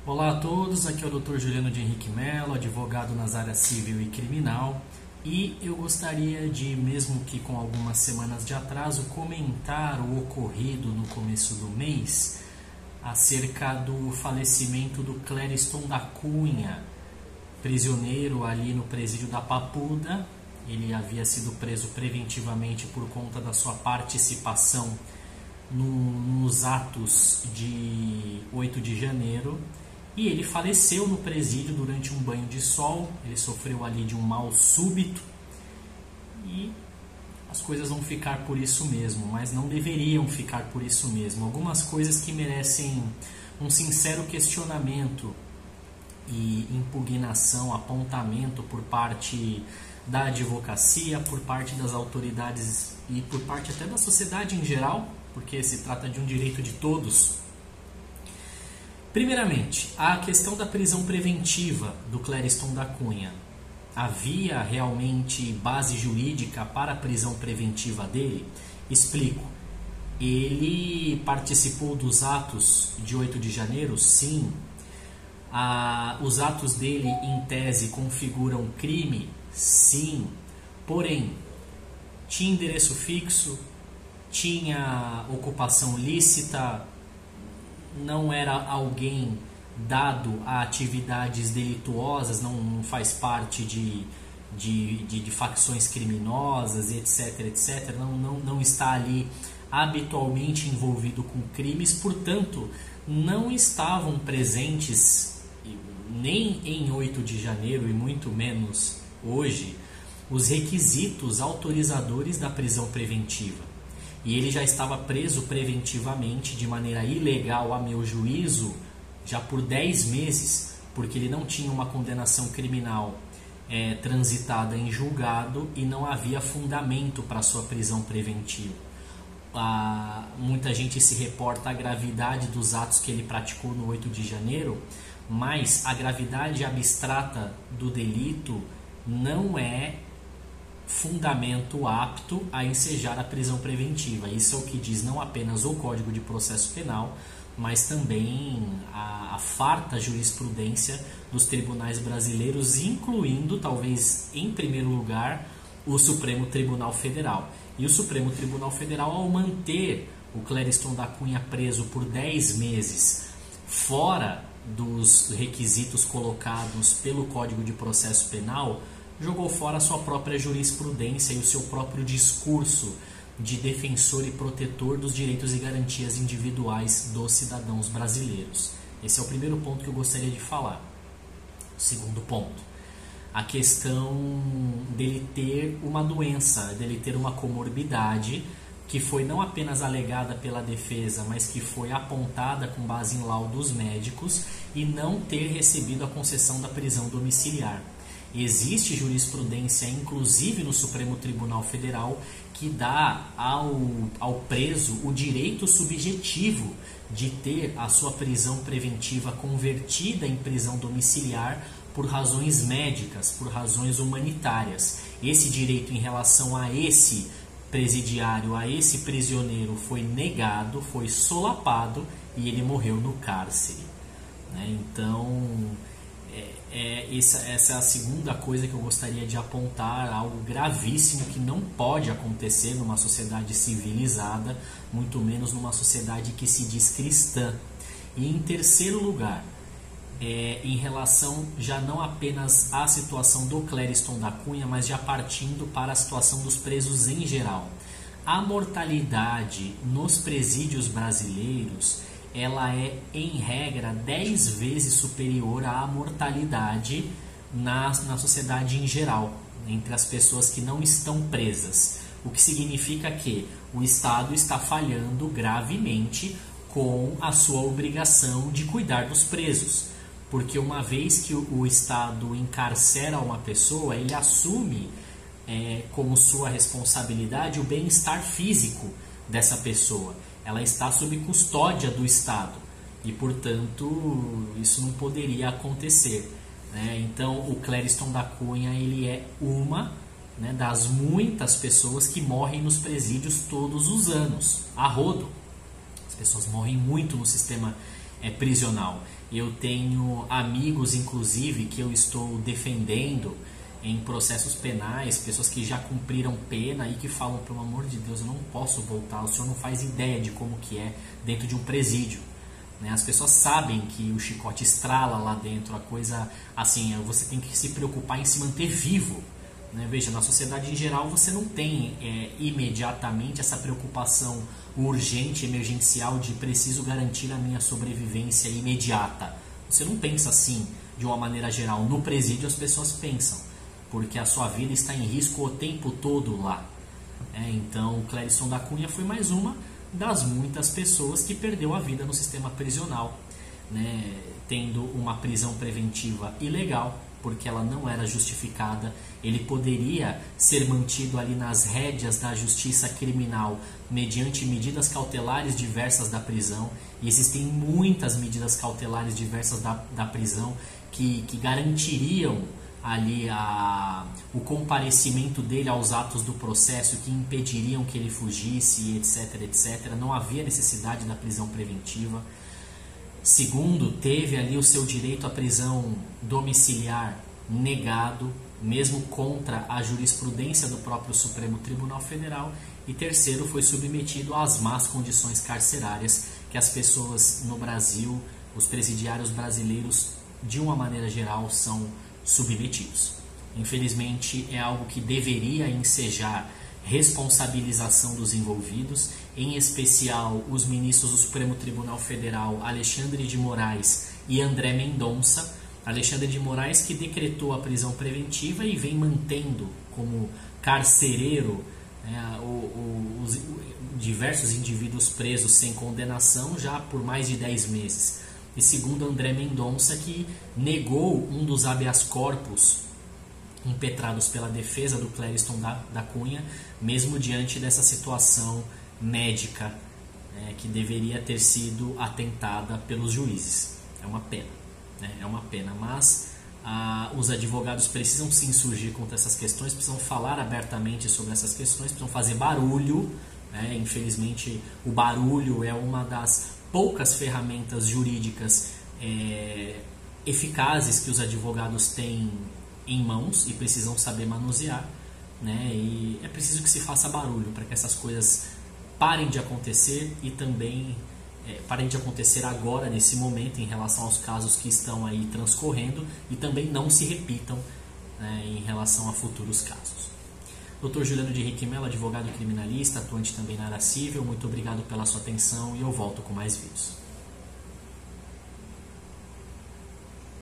Olá a todos, aqui é o Dr. Juliano de Henrique Mello, advogado nas áreas civil e criminal, e eu gostaria de, mesmo que com algumas semanas de atraso, comentar o ocorrido no começo do mês acerca do falecimento do Clériston da Cunha, prisioneiro ali no presídio da Papuda. Ele havia sido preso preventivamente por conta da sua participação nos atos de 8 de janeiro. E ele faleceu no presídio durante um banho de sol. Ele sofreu ali de um mal súbito e as coisas vão ficar por isso mesmo, mas não deveriam ficar por isso mesmo. Algumas coisas que merecem um sincero questionamento e impugnação, apontamento por parte da advocacia, por parte das autoridades e por parte até da sociedade em geral, porque se trata de um direito de todos. Primeiramente, a questão da prisão preventiva do Clériston da Cunha. Havia realmente base jurídica para a prisão preventiva dele? Explico. Ele participou dos atos de 8 de janeiro? Sim. Os atos dele, em tese, configuram crime? Sim. Porém, tinha endereço fixo? Tinha ocupação lícita? Não era alguém dado a atividades delituosas, não faz parte de facções criminosas, etc, etc, não está ali habitualmente envolvido com crimes, portanto, não estavam presentes nem em 8 de janeiro e muito menos hoje os requisitos autorizadores da prisão preventiva. E ele já estava preso preventivamente, de maneira ilegal, a meu juízo, já por 10 meses, porque ele não tinha uma condenação criminal transitada em julgado e não havia fundamento para sua prisão preventiva. Muita gente se reporta a gravidade dos atos que ele praticou no 8 de janeiro, mas a gravidade abstrata do delito não é fundamento apto a ensejar a prisão preventiva. Isso é o que diz não apenas o Código de Processo Penal, mas também a farta jurisprudência dos tribunais brasileiros, incluindo, talvez em primeiro lugar, o Supremo Tribunal Federal. E o Supremo Tribunal Federal, ao manter o Clériston da Cunha preso por 10 meses, fora dos requisitos colocados pelo Código de Processo Penal, jogou fora a sua própria jurisprudência e o seu próprio discurso de defensor e protetor dos direitos e garantias individuais dos cidadãos brasileiros. Esse é o primeiro ponto que eu gostaria de falar. O segundo ponto, a questão dele ter uma doença, dele ter uma comorbidade que foi não apenas alegada pela defesa, mas que foi apontada com base em laudos médicos e não ter recebido a concessão da prisão domiciliar. Existe jurisprudência, inclusive no Supremo Tribunal Federal, que dá ao preso o direito subjetivo de ter a sua prisão preventiva convertida em prisão domiciliar por razões médicas, por razões humanitárias. Esse direito em relação a esse presidiário, a esse prisioneiro, foi negado, foi solapado e ele morreu no cárcere. Então, essa é a segunda coisa que eu gostaria de apontar, algo gravíssimo que não pode acontecer numa sociedade civilizada, muito menos numa sociedade que se diz cristã. E em terceiro lugar, em relação já não apenas à situação do Clériston da Cunha, mas já partindo para a situação dos presos em geral. A mortalidade nos presídios brasileiros, ela é, em regra, 10 vezes superior à mortalidade na sociedade em geral, entre as pessoas que não estão presas. O que significa que o Estado está falhando gravemente com a sua obrigação de cuidar dos presos. Porque uma vez que o Estado encarcera uma pessoa, ele assume como sua responsabilidade o bem-estar físico dessa pessoa. Ela está sob custódia do Estado e, portanto, isso não poderia acontecer. Então, o Clériston da Cunha, ele é uma das muitas pessoas que morrem nos presídios todos os anos, a rodo. As pessoas morrem muito no sistema prisional. Eu tenho amigos, inclusive, que eu estou defendendo em processos penais, pessoas que já cumpriram pena e que falam, pelo amor de Deus, eu não posso voltar, o senhor não faz ideia de como que é dentro de um presídio. As pessoas sabem que o chicote estrala lá dentro, a coisa assim, você tem que se preocupar em se manter vivo. Veja, na sociedade em geral você não tem imediatamente essa preocupação urgente, emergencial de preciso garantir a minha sobrevivência imediata. Você não pensa assim de uma maneira geral. No presídio as pessoas pensam, porque a sua vida está em risco o tempo todo lá. Então o Clériston da Cunha foi mais uma das muitas pessoas que perdeu a vida no sistema prisional, tendo uma prisão preventiva ilegal, porque ela não era justificada. Ele poderia ser mantido ali nas rédeas da justiça criminal mediante medidas cautelares diversas da prisão, e existem muitas medidas cautelares diversas da prisão que garantiriam ali o comparecimento dele aos atos do processo, que impediriam que ele fugisse, etc, etc. Não havia necessidade da prisão preventiva. Segundo, teve ali o seu direito à prisão domiciliar negado, mesmo contra a jurisprudência do próprio Supremo Tribunal Federal. E terceiro, foi submetido às más condições carcerárias que as pessoas no Brasil, os presidiários brasileiros, de uma maneira geral, são submetidos. Infelizmente, é algo que deveria ensejar responsabilização dos envolvidos, em especial os ministros do Supremo Tribunal Federal, Alexandre de Moraes e André Mendonça. Alexandre de Moraes, que decretou a prisão preventiva e vem mantendo como carcereiro os diversos indivíduos presos sem condenação já por mais de 10 meses. E segundo André Mendonça, que negou um dos habeas corpus impetrados pela defesa do Clériston da Cunha, mesmo diante dessa situação médica que deveria ter sido atentada pelos juízes. É uma pena, é uma pena, mas os advogados precisam se insurgir contra essas questões, precisam falar abertamente sobre essas questões, precisam fazer barulho. Infelizmente, o barulho é uma das poucas ferramentas jurídicas eficazes que os advogados têm em mãos e precisam saber manusear, e é preciso que se faça barulho para que essas coisas parem de acontecer e também parem de acontecer agora, nesse momento, em relação aos casos que estão aí transcorrendo, e também não se repitam em relação a futuros casos. Dr. Juliano de Henrique Mello, advogado criminalista, atuante também na área civil, muito obrigado pela sua atenção e eu volto com mais vídeos.